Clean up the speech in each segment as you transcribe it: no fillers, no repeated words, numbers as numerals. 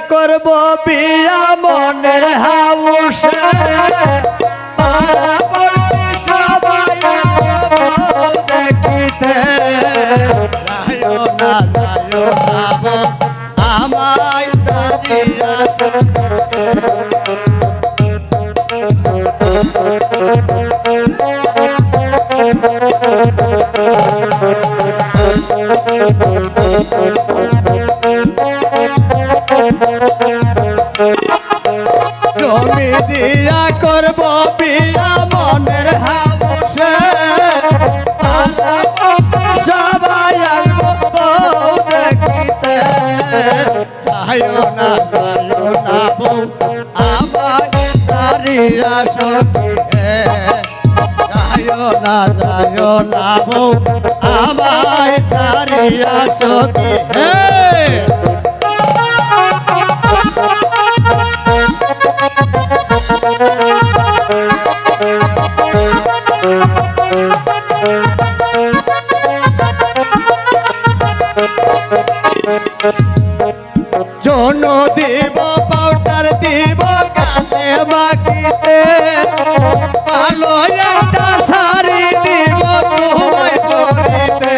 করব বিয়া মনের হাউসে পাড়াপড়শি সবাই দেখিতে যাইও না গো আমায় জানিয়া জমি দিয়া করব বিয়া মনের হাউসে সবাই আসবো বউ দেখিতে যাইও না বউ আমায় সারিয়া সখী যাইও না বউ আমায় সারিয়া সখী জন দিব পাউডার দিব গালে মাখিতে ভালো একটা শাড়ি দিব তোমায় পরিতে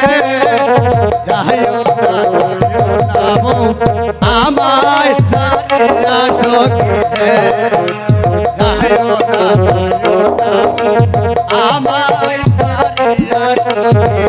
যাইও না বউ আমায় ছাড়িয়া সখী যাইও না আমায় ছাড়িয়া সখী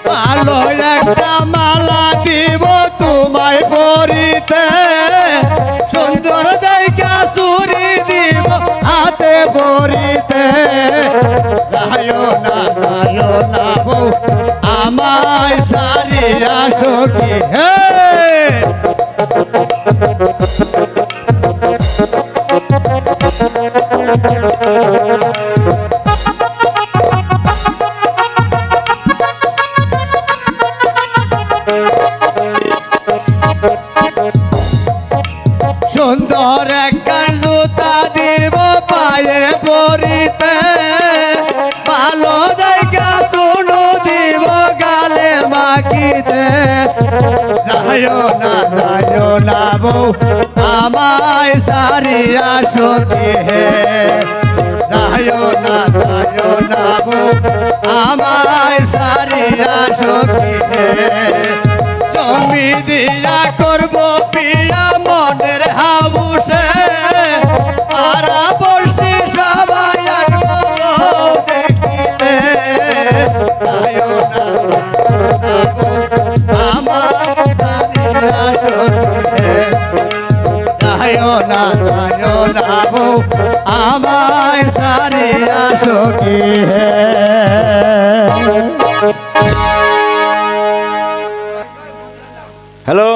ভালো একটা মালা দিব তোমায় পরিতে সুন্দর দেখা চুরি দিব হাতে পরিতে যাইও না বউ আমায় সারিয়া সখী সুন্দর একটা জুতা দিব পায়ে পরিতে ভালো দেখা চুনু দিব গালে মাখিতে যাইও না বউ আমায় সারিয়া সখী যাইও না বউ আমায় সারিয়া সখী জমি দিয়া করব বিয়া মনের হাউসে পাড়াপড়শি সবাই আসবো দেখিতে যাইও না আমার জানিয়া সখী যাইও না বউ আমায় সারিয়া সখী হ্যালো।